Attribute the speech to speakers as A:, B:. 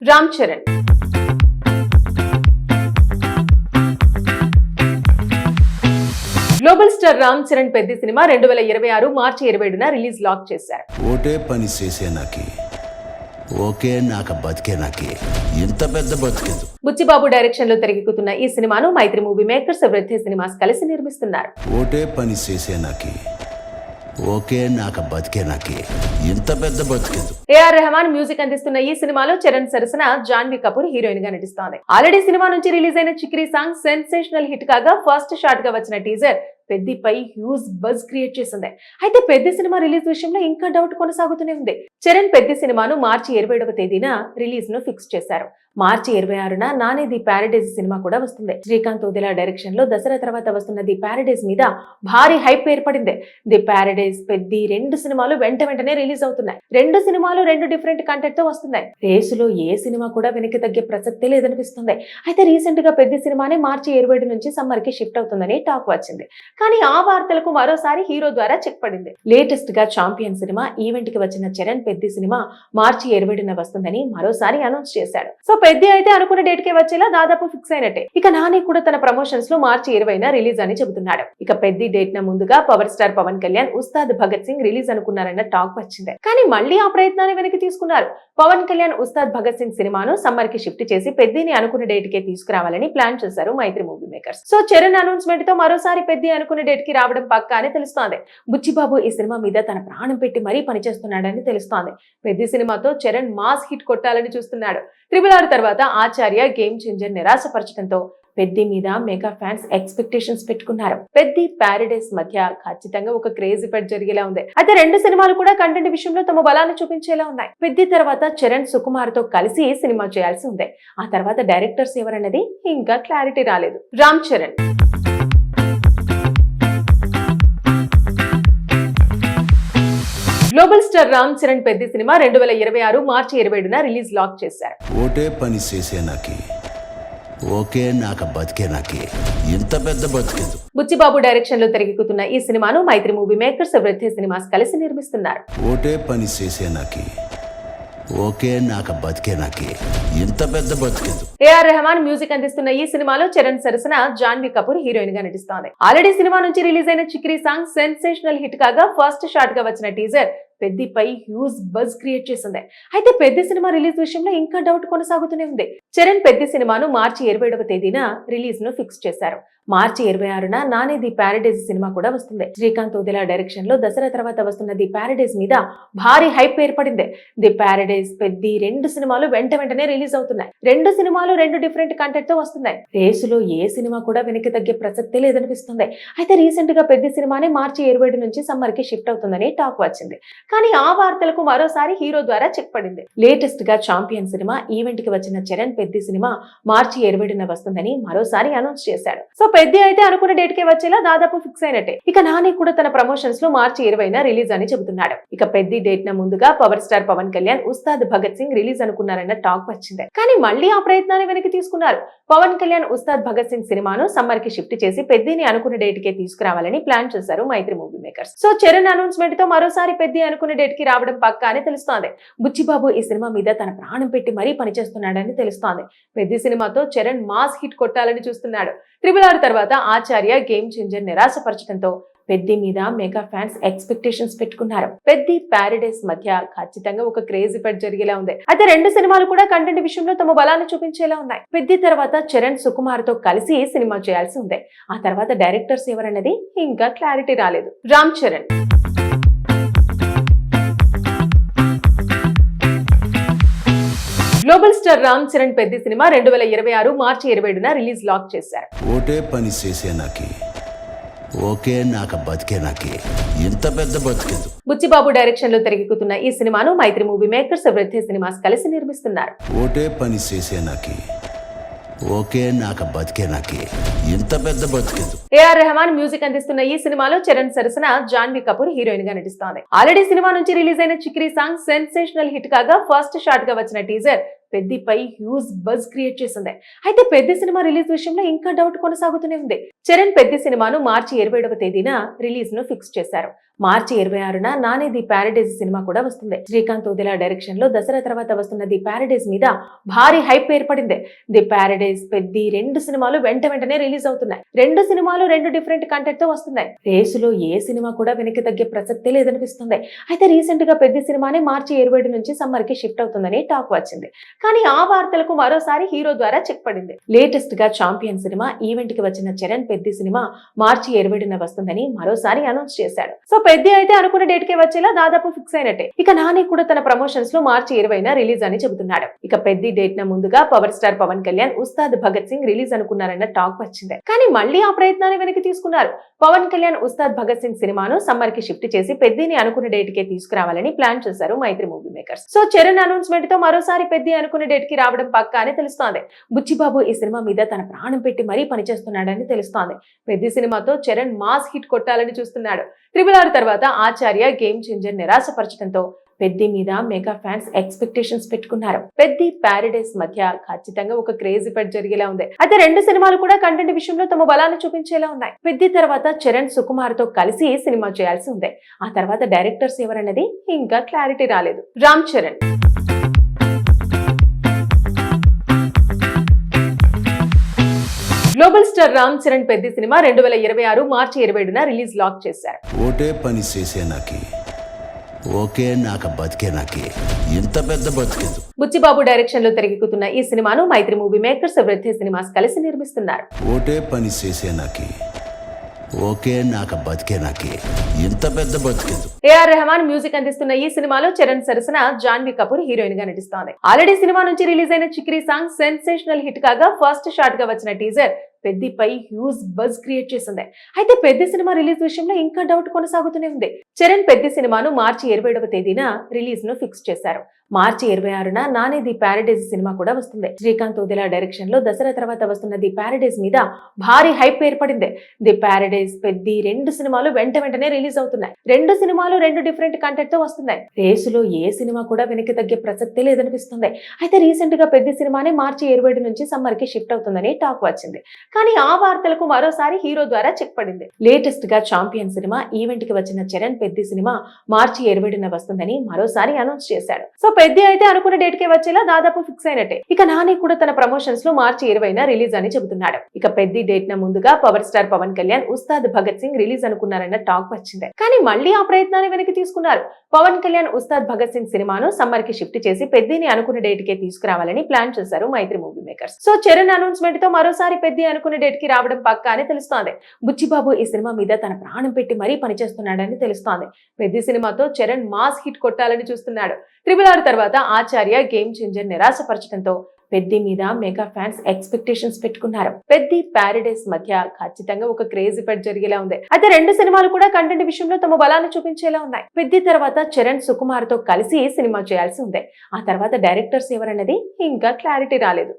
A: Ram Charan global star Ram Charan పెద్ద cinema 2026 మార్చి 27న release lock చేశారు.
B: ఓటే పని చేసే నాకి ఓకే నాక బతికే నాకి ఇంత పెద్ద బతికేదు.
A: బుచ్చిబాబు డైరెక్షన్ లో తెరకెక్కుతున్న ఈ సినిమాను మైత్రి మూవీ మేకర్స్ వృద్ధి సినిమాస్ కలిసి నిర్మిస్తున్నారు.
B: ఓటే పని చేసే నాకి ఓకే నాక బతికే నాకి ఇంత పెద్ద బతికేదు.
A: ఏఆర్ రెహమాన్ మ్యూజిక్ అందిస్తున్న ఈ సినిమాలో చరణ్ సరసన జాన్వీ కపూర్ హీరోయిన్ గా నటిస్తోంది. ఆల్రెడీ సినిమా నుంచి రిలీజ్ అయిన చిక్రీ సాంగ్ సెన్సేషనల్ హిట్ కాగా ఫస్ట్ షాట్ గా వచ్చిన టీజర్ పెద్దిపై హ్యూజ్ బజ్ క్రియేట్ చేసింది. అయితే పెద్ద సినిమా రిలీజ్ విషయంలో ఇంకా డౌట్ కొనసాగుతూనే ఉంది. చరణ్ పెద్ద సినిమాను మార్చి 27వ తేదీన రిలీజ్ ను ఫిక్స్ చేశారు. మార్చి 26న నానే ది ప్యారడైజ్ సినిమా కూడా వస్తుంది. శ్రీకాంత్ ఓదెలా డైరెక్షన్ లో దసరా తర్వాత వస్తున్న ది ప్యారడైజ్ మీద భారీ హైప్ ఏర్పడింది. ది ప్యారడైజ్ పెద్ది రెండు సినిమాలు వెంటనే రిలీజ్ అవుతున్నాయి. రెండు సినిమాలు రెండు డిఫరెంట్ కంటెంట్ తో వస్తున్నాయి. రేసులో ఏ సినిమా కూడా వెనక్కి తగ్గే ప్రసక్తే లేదనిపిస్తుంది. అయితే రీసెంట్ గా పెద్ద సినిమానే మార్చి 27 నుంచి సమ్మర్ కి షిఫ్ట్ అవుతుందని టాక్ వచ్చింది. కానీ ఆ వార్తలకు మరోసారి హీరో ద్వారా చెక్ పడింది. లేటెస్ట్ గా చాంపియన్ సినిమా ఈవెంట్ కి వచ్చిన చరణ్ పెద్ద సినిమా మార్చి 27న వస్తుందని మరోసారి అనౌన్స్ చేశాడు. సో పెద్ద అయితే అనుకున్న డేట్ కే వచ్చేలా దాదాపు ఫిక్స్ అయినట్టే. ఇక నాని కూడా తన ప్రమోషన్స్ లో మార్చి 20న రిలీజ్ అని చెబుతున్నాడు. ఇక పెద్ద డేట్ న ముందుగా power star Pawan Kalyan Ustaad Bhagat Singh release అనుకున్నారన్న టాక్ వచ్చింది. కానీ మళ్ళీ ఆ ప్రయత్నాన్ని వెనక్కి తీసుకున్నారు. పవన్ కళ్యాణ్ ఉస్తాద్ భగత్ సింగ్ సినిమాను సమ్మర్ కి షిఫ్ట్ చేసి పెద్దని అనుకున్న డేట్ కే తీసుకురావాలని ప్లాన్ చేశారు Mythri movie makers. So Charan announcement తో మరోసారి పెద్ద అనుకున్న డేట్ కి రావడం పక్కా అని తెలుస్తోంది. బుచ్చిబాబు ఈ సినిమా మీద తన ప్రాణం పెట్టి మరీ పనిచేస్తున్నాడని తెలుస్తోంది. పెద్ద సినిమాతో చరణ్ మాస్ హిట్ కొట్టాలని చూస్తున్నాడు. RRR తర్వాత ఆచార్య గేమ్ చేంజర్ నిరాశపరచడంతో పెద్ది మీద మెగా ఫ్యాన్స్ ఎక్స్పెక్టేషన్స్ పెట్టుకున్నారు. పెద్ది ప్యారడైస్ మధ్య ఖచ్చితంగా ఒక క్రేజీ ఫైట్ జరిగేలా ఉంది. అయితే రెండు సినిమాలు కూడా కంటెంట్ విషయంలో తమ బలాన్ని చూపించేలా ఉన్నాయి. పెద్ది తర్వాత చరణ్ సుకుమార్ తో కలిసి సినిమా చేయాల్సి ఉంది. ఆ తర్వాత డైరెక్టర్స్ ఎవరన్నది ఇంకా క్లారిటీ రాలేదు. రామ్ చరణ్ గ్లోబల్ స్టార్ రామ్ చరణ్ పెద్ద సినిమా 2026 మార్చి 27న రిలీజ్ లాక్ చేశారు.
B: ఓటే పని చేసే నాకి ఓకే నాక బతికే నాకి ఇంత పెద్ద బతికేదు.
A: బుచ్చిబాబు డైరెక్షన్ లో తెరకెక్కుతున్న ఈ సినిమాను మైత్రి మూవీ మేకర్స్ వృద్ధి సినిమాస్ కలిసి నిర్మిస్తున్నారు.
B: ఓటే పని చేసే నాకి ఓకే నాక బతికే నాకి ఇంత పెద్ద బతికేదు.
A: ఏఆర్ రెహమాన్ మ్యూజిక్ అందిస్తున్న ఈ సినిమాలో చరణ్ సరసన జాన్వీ కపూర్ హీరోయిన్ గా నటిస్తోంది. ఆల్రెడీ సినిమా నుంచి రిలీజ్ అయిన చిక్రీ సాంగ్ సెన్సేషనల్ హిట్ కాగా ఫస్ట్ షాట్ గా వచ్చిన టీజర్ పెద్దిపై హ్యూజ్ బజ్ క్రియేట్ చేసింది. అయితే పెద్ద సినిమా రిలీజ్ విషయంలో ఇంకా డౌట్ కొనసాగుతూనే ఉంది. చరణ్ పెద్ద సినిమాను మార్చి 27వ తేదీన రిలీజ్ ను ఫిక్స్ చేశారు. మార్చి 26న నానే ది ప్యారడైజ్ సినిమా కూడా వస్తుంది. శ్రీకాంత్ ఓదెలా డైరెక్షన్ లో దసరా తర్వాత వస్తున్న ది ప్యారడైజ్ మీద భారీ హైప్ ఏర్పడింది. ది ప్యారడైజ్ పెద్ది రెండు సినిమాలు వెంటనే రిలీజ్ అవుతున్నాయి. రెండు సినిమాలు రెండు డిఫరెంట్ కంటెంట్ తో వస్తున్నాయి. రేసులో ఏ సినిమా కూడా వెనక్కి తగ్గే ప్రసక్తే లేదనిపిస్తుంది. అయితే రీసెంట్ గా పెద్ద సినిమానే మార్చి 27 నుంచి సమ్మర్ కి షిఫ్ట్ అవుతుందని టాక్ వచ్చింది. కానీ ఆ వార్తలకు మరోసారి హీరో ద్వారా చెక్ పడింది. లేటెస్ట్ గా చాంపియన్ సినిమా ఈవెంట్ కి వచ్చిన చరణ్ పెద్ద సినిమా మార్చి 27న వస్తుందని మరోసారి అనౌన్స్ చేశాడు. సో పెద్ద అయితే అనుకున్న డేట్ కే వచ్చేలా దాదాపు ఫిక్స్ అయినట్టే. ఇక నాని కూడా తన ప్రమోషన్స్ లో మార్చి 20న రిలీజ్ అని చెబుతున్నాడు. ఇక పెద్ద డేట్ న ముందుగా power star Pawan Kalyan Ustaad Bhagat Singh release అనుకున్నారన్న టాక్ వచ్చింది. కానీ మళ్ళీ ఆ ప్రయత్నాన్ని వెనక్కి తీసుకున్నారు. పవన్ కళ్యాణ్ ఉస్తాద్ భగత్ సింగ్ సినిమాను సమ్మర్ కి షిఫ్ట్ చేసి పెద్దని అనుకున్న డేట్ కే తీసుకురావాలని ప్లాన్ చేశారు Mythri movie makers. So Charan announcement తో మరోసారి పెద్ద అనుకున్న డేట్ కి రావడం పక్కా అని తెలుస్తోంది. బుచ్చిబాబు ఈ సినిమా మీద తన ప్రాణం పెట్టి మరీ పనిచేస్తున్నాడని తెలుస్తోంది. పెద్ద సినిమాతో చరణ్ మాస్ హిట్ కొట్టాలని చూస్తున్నాడు. RRR తర్వాత ఆచార్య గేమ్ చేంజర్ నిరాశపరచడంతో పెద్ది మీద మెగా ఫ్యాన్స్ ఎక్స్పెక్టేషన్స్ పెట్టుకున్నారు. పెద్ది ప్యారడైస్ మధ్య ఖచ్చితంగా ఒక క్రేజీ ఫైట్ జరిగేలా ఉంది. అయితే రెండు సినిమాలు కూడా కంటెంట్ విషయంలో తమ బలాన్ని చూపించేలా ఉన్నాయి. పెద్ది తర్వాత చరణ్ సుకుమార్ తో కలిసి సినిమా చేయాల్సి ఉంది. ఆ తర్వాత డైరెక్టర్స్ ఎవరన్నది ఇంకా క్లారిటీ రాలేదు. రామ్ చరణ్ గ్లోబల్ స్టార్ రామ్ చరణ్ పెద్ద సినిమా 2026 మార్చి 27న రిలీజ్ లాక్ చేశారు.
B: ఓటే పని చేసే నాకి ఓకే నాక బతికే నాకి ఇంత పెద్ద బతికేదు.
A: బుచ్చిబాబు డైరెక్షన్ లో తెరకెక్కుతున్న ఈ సినిమాను మైత్రి మూవీ మేకర్స్ వృద్ధి సినిమాస్ కలిసి నిర్మిస్తున్నారు.
B: ఓటే పని చేసే నాకి ఓకే నాక బతికే నాకి ఇంత పెద్ద బతికేదు.
A: ఏఆర్ రెహమాన్ మ్యూజిక్ అందిస్తున్న ఈ సినిమాలో చరణ్ సరసన జాన్వీ కపూర్ హీరోయిన్ గా నటిస్తోంది. ఆల్రెడీ సినిమా నుంచి రిలీజ్ అయిన చిక్రీ సాంగ్ సెన్సేషనల్ హిట్ కాగా ఫస్ట్ షాట్ గా వచ్చిన టీజర్ పెద్దిపై హ్యూజ్ బజ్ క్రియేట్ చేసింది. అయితే పెద్ద సినిమా రిలీజ్ విషయంలో ఇంకా డౌట్ కొనసాగుతూనే ఉంది. చరణ్ పెద్ద సినిమాను మార్చి 27వ తేదీన రిలీజ్ ను ఫిక్స్ చేశారు. మార్చి 26న నాని ది ప్యారడైజ్ సినిమా కూడా వస్తుంది. శ్రీకాంత్ ఓదెలా డైరెక్షన్ లో దసరా తర్వాత వస్తున్న ది ప్యారడైజ్ మీద భారీ హైప్ ఏర్పడింది. ది ప్యారడైజ్, పెద్ది రెండు సినిమాలు వెంటనే రిలీజ్ అవుతున్నాయి. రెండు సినిమాలు రెండు డిఫరెంట్ కంటెంట్ తో వస్తున్నాయి. రేసులో ఏ సినిమా కూడా వెనక్కి తగ్గే ప్రసక్తే లేదనిపిస్తుంది. అయితే రీసెంట్ గా పెద్ద సినిమానే మార్చి 27 నుంచి సమ్మర్ కి షిఫ్ట్ అవుతుందని టాక్ వచ్చింది. కానీ ఆ వార్తలకు మరోసారి హీరో ద్వారా చెక్ పడింది. లేటెస్ట్ గా చాంపియన్ సినిమా ఈవెంట్ కి వచ్చిన చరణ్ పెద్ద సినిమా మార్చి 27న వస్తుందని మరోసారి అనౌన్స్ చేశాడు. సో పెద్ద అయితే అనుకున్న డేట్ కే వచ్చేలా దాదాపు ఫిక్స్ అయినట్టే. ఇక నాని కూడా తన ప్రమోషన్స్ లో మార్చి 20న రిలీజ్ అని చెబుతున్నాడు. ఇక పెద్ద డేట్ న ముందుగా power star Pawan Kalyan Ustaad Bhagat Singh release అనుకున్నారన్న టాక్ వచ్చింది. కానీ మళ్ళీ ఆ ప్రయత్నాన్ని వెనక్కి తీసుకున్నారు. పవన్ కళ్యాణ్ ఉస్తాద్ భగత్ సింగ్ సినిమాను సమ్మర్ కి షిఫ్ట్ చేసి పెద్దిని అనుకున్న డేట్ కే తీసుకురావాలని ప్లాన్ చేశారు Mythri movie makers. So Charan announcement తో మరోసారి పెద్ది అనుకున్న డేట్ కి రావడం పక్కా అని తెలుస్తోంది. బుచ్చిబాబు ఈ సినిమా మీద తన ప్రాణం పెట్టి మరీ పనిచేస్తున్నాడని తెలుస్తోంది. పెద్ది సినిమాతో చరణ్ మాస్ హిట్ కొట్టాలని చూస్తున్నాడు. RRR తర్వాత ఆచార్య గేమ్ చేంజర్ నిరాశపరచడంతో పెద్ది మీద మెగా ఫ్యాన్స్ ఎక్స్పెక్టేషన్స్ పెట్టుకున్నారు. పెద్ది ప్యారడైస్ మధ్య ఖచ్చితంగా ఒక క్రేజీ ఫైట్ జరిగేలా ఉంది. అయితే రెండు సినిమాలు కూడా కంటెంట్ విషయంలో తమ బలాన్ని చూపించేలా ఉన్నాయి. పెద్ది తర్వాత చరణ్ సుకుమార్ తో కలిసి సినిమా చేయాల్సి ఉంది. ఆ తర్వాత డైరెక్టర్స్ ఎవరన్నది ఇంకా క్లారిటీ రాలేదు. Ram Charan global star Ram Charan Peddi cinema 2026 మార్చి 27న రిలీజ్ లాక్ చేశారు.
B: ఓటే పని చేసే నాకి ఓకే నాక బతికే నాకి ఇంత పెద్ద బతికేదు.
A: బుచ్చిబాబు డైరెక్షన్ లో తెరకెక్కుతున్న ఈ సినిమాను మైత్రి మూవీ మేకర్స్ వృద్ధి సినిమాస్ కలిసి నిర్మిస్తున్నారు.
B: ఓటే పని చేసే నాకి ఓకే నాక బతికే నాకి ఇంత పెద్ద బతికేదు.
A: ఏఆర్ రెహమాన్ మ్యూజిక్ అందిస్తున్న ఈ సినిమాలో చరణ్ సరసన జాన్వీ కపూర్ హీరోయిన్ గా నటిస్తోంది. ఆల్రెడీ సినిమా నుంచి రిలీజ్ అయిన చిక్రీ సాంగ్ సెన్సేషనల్ హిట్ కాగా ఫస్ట్ షాట్ గా వచ్చిన టీజర్ పెద్దిపై హ్యూజ్ బజ్ క్రియేట్ చేసింది. అయితే పెద్ద సినిమా రిలీజ్ విషయంలో ఇంకా డౌట్ కొనసాగుతూనే ఉంది. చరణ్ పెద్ద సినిమాను మార్చి 27వ తేదీన రిలీజ్ ను ఫిక్స్ చేశారు. మార్చి 26న నాని ది ప్యారడైజ్ సినిమా కూడా వస్తుంది. శ్రీకాంత్ ఓదెలా డైరెక్షన్ లో దసరా తర్వాత వస్తున్న ది ప్యారడైజ్ మీద భారీ హైప్ ఏర్పడింది. ది ప్యారడైజ్, పెద్ది రెండు సినిమాలు వెంటనే రిలీజ్ అవుతున్నాయి. రెండు సినిమాలు రెండు డిఫరెంట్ కంటెంట్ తో వస్తున్నాయి. రేసులో ఏ సినిమా కూడా వెనక్కి తగ్గే ప్రసక్తే లేదనిపిస్తుంది. అయితే రీసెంట్ గా పెద్ద సినిమానే మార్చి 27 నుంచి సమ్మర్ కి షిఫ్ట్ అవుతుందని టాక్ వచ్చింది. కానీ ఆ వార్తలకు మరోసారి హీరో ద్వారా చెక్ పడింది. లేటెస్ట్ గా చాంపియన్ సినిమా ఈవెంట్ కి వచ్చిన చరణ్ పెద్ద సినిమా మార్చి 27న వస్తుందని మరోసారి అనౌన్స్ చేశాడు. సో పెద్ద అయితే అనుకున్న డేట్ కే వచ్చేలా దాదాపు ఫిక్స్ అయినట్టే. ఇక నాని కూడా తన ప్రమోషన్స్ లో మార్చి 20న రిలీజ్ అని చెబుతున్నాడు. ఇక పెద్ద డేట్ న ముందుగా power star Pawan Kalyan Ustaad Bhagat Singh release అనుకున్నారన్న టాక్ వచ్చింది. కానీ మళ్ళీ ఆ ప్రయత్నాన్ని వెనక్కి తీసుకున్నారు. పవన్ కళ్యాణ్ ఉస్తాద్ భగత్ సింగ్ సినిమాను సమ్మర్ కి షిఫ్ట్ చేసి పెద్దిని అనుకున్న డేట్ కే తీసుకురావాలని ప్లాన్ చేశారు Mythri movie makers. So Charan announcement తో మరోసారి పెద్ది అనుకున్న డేట్ కి రావడం పక్కా అని తెలుస్తోంది. బుచ్చిబాబు ఈ సినిమా మీద తన ప్రాణం పెట్టి మరీ పనిచేస్తున్నాడని తెలుస్తోంది. పెద్ద సినిమాతో చరణ్ మాస్ హిట్ కొట్టాలని చూస్తున్నాడు. RRR తర్వాత ఆచార్య గేమ్ చేంజర్ నిరాశపరచడంతో పెద్ది మీద మెగా ఫ్యాన్స్ ఎక్స్పెక్టేషన్స్ పెట్టుకున్నారు. పెద్ది ప్యారడైస్ మధ్య ఖచ్చితంగా ఒక క్రేజీ ఫైట్ జరిగేలా ఉంది. అయితే రెండు సినిమాలు కూడా కంటెంట్ విషయంలో తమ బలాన్ని చూపించేలా ఉన్నాయి. పెద్ది తర్వాత చరణ్ సుకుమార్ తో కలిసి సినిమా చేయాల్సి ఉంది. ఆ తర్వాత డైరెక్టర్స్ ఎవరన్నది ఇంకా క్లారిటీ రాలేదు.